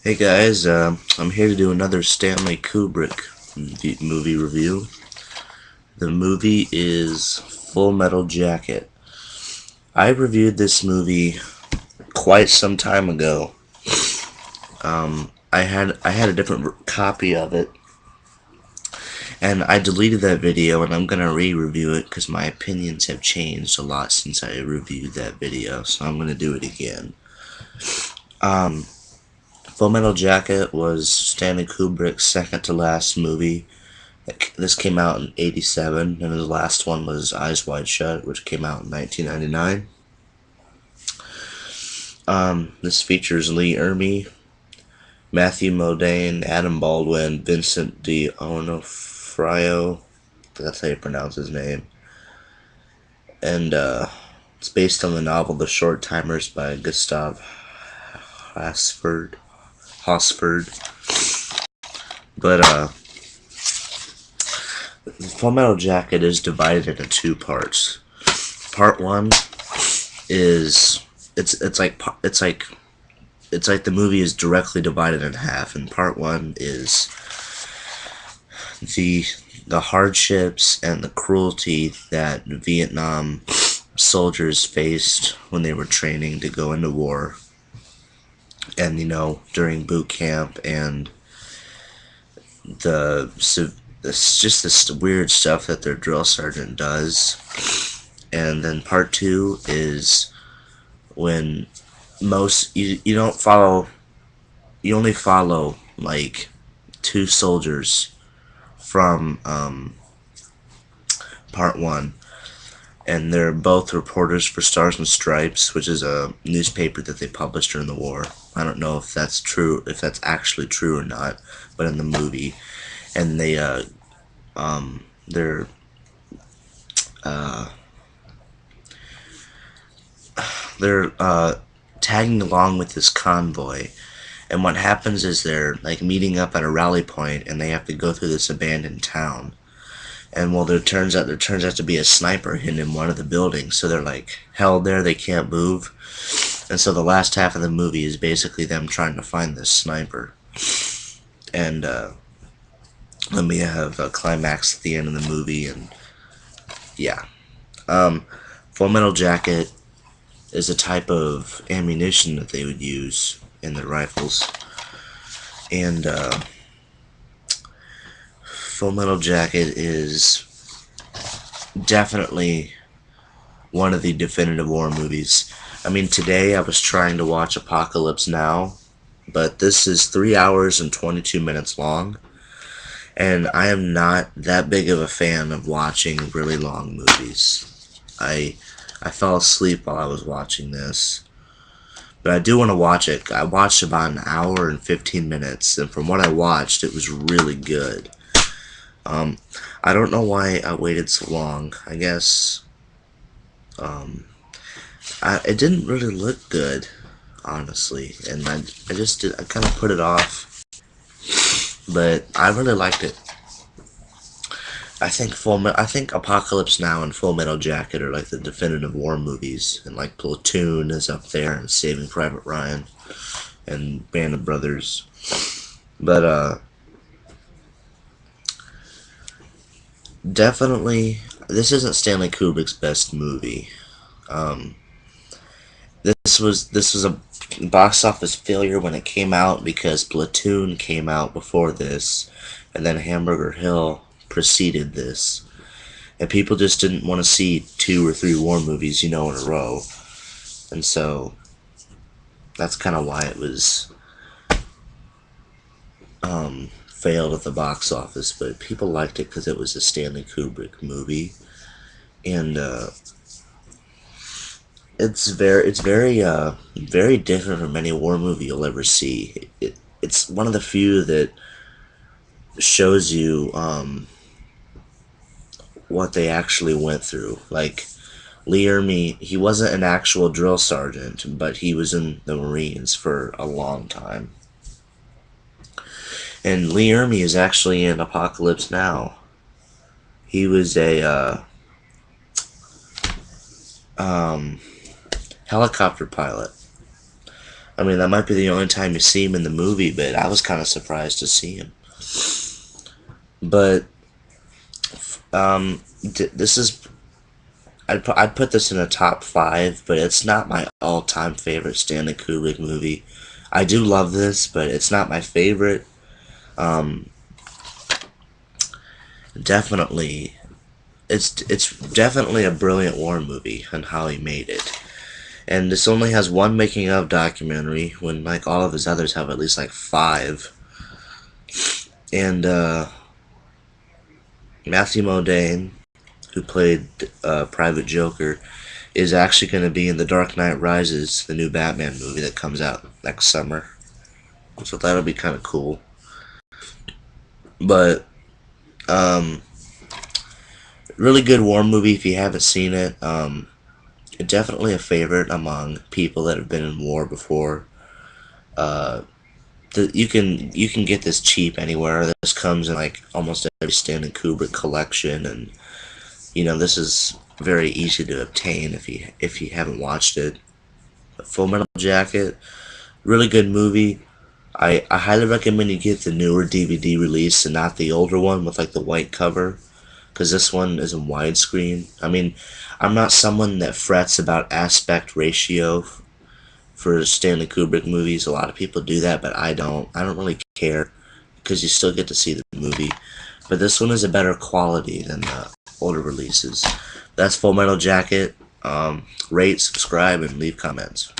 Hey guys, I'm here to do another Stanley Kubrick movie review. The movie is Full Metal Jacket. I reviewed this movie quite some time ago. I had a different copy of it, and I deleted that video, and I'm gonna re-review it because my opinions have changed a lot since I reviewed that video. So I'm gonna do it again. Full Metal Jacket was Stanley Kubrick's second to last movie. This came out in '87, and his last one was Eyes Wide Shut, which came out in 1999. This features Lee Ermey, Matthew Modine, Adam Baldwin, Vincent D'Onofrio. That's how you pronounce his name. And it's based on the novel The Short Timers by Gustav Hosford. But Full Metal Jacket is divided into two parts. Part one is it's like the movie is directly divided in half, and part one is the hardships and the cruelty that Vietnam soldiers faced when they were training to go into war, and during boot camp, and it's just this weird stuff that their drill sergeant does. And then part two is when you only follow like two soldiers from part one, and they're both reporters for Stars and Stripes, which is a newspaper that they published during the war. I don't know if that's true, if that's actually true or not, but in the movie, and they're tagging along with this convoy, and what happens is they're like meeting up at a rally point, and they have to go through this abandoned town. And well, there turns out to be a sniper hidden in one of the buildings, so they're like held there, they can't move. And so the last half of the movie is basically them trying to find this sniper. And then we have a climax at the end of the movie, and yeah. Full Metal Jacket is a type of ammunition that they would use in their rifles. And Full Metal Jacket is definitely one of the definitive war movies. I mean, today I was trying to watch Apocalypse Now, but this is 3 hours and 22 minutes long, and I am not that big of a fan of watching really long movies. I fell asleep while I was watching this, but I do want to watch it. I watched about an hour and 15 minutes, and from what I watched, it was really good. I don't know why I waited so long. I guess it didn't really look good, honestly, and I kind of put it off, but I really liked it. I think Apocalypse Now and Full Metal Jacket are like the definitive war movies, and like Platoon is up there, and Saving Private Ryan, and Band of Brothers. But definitely, this isn't Stanley Kubrick's best movie. This was a box office failure when it came out because Platoon came out before this, and then Hamburger Hill preceded this, and people just didn't want to see 2 or 3 war movies, in a row, and so that's kind of why it was failed at the box office. But people liked it because it was a Stanley Kubrick movie, and it's very different from any war movie you'll ever see. It's one of the few that shows you what they actually went through. Like Lee Ermey, he wasn't an actual drill sergeant, but he was in the Marines for a long time. And Lee Ermey is actually in Apocalypse Now. He was a helicopter pilot. I mean, that might be the only time you see him in the movie, but I was kind of surprised to see him. But this is I'd put this in a top 5, but it's not my all-time favorite Stanley Kubrick movie. I do love this, but it's not my favorite. Um, definitely, it's definitely a brilliant war movie and how he made it. And this only has one making of documentary, when like all of his others have at least like 5. And Matthew Modine, who played Private Joker, is actually going to be in The Dark Knight Rises, the new Batman movie that comes out next summer. So that'll be kind of cool. But really good war movie if you haven't seen it. Definitely a favorite among people that have been in war before. Uh, you can get this cheap anywhere. This comes in like almost every Stanley Kubrick collection, and this is very easy to obtain if you haven't watched it. Full Metal Jacket, really good movie. I highly recommend you get the newer DVD release and not the older one with like the white cover, because this one is in widescreen. I mean, I'm not someone that frets about aspect ratio for Stanley Kubrick movies. A lot of people do that, but I don't. I don't really care, because you still get to see the movie. But this one is a better quality than the older releases. That's Full Metal Jacket. Rate, subscribe, and leave comments.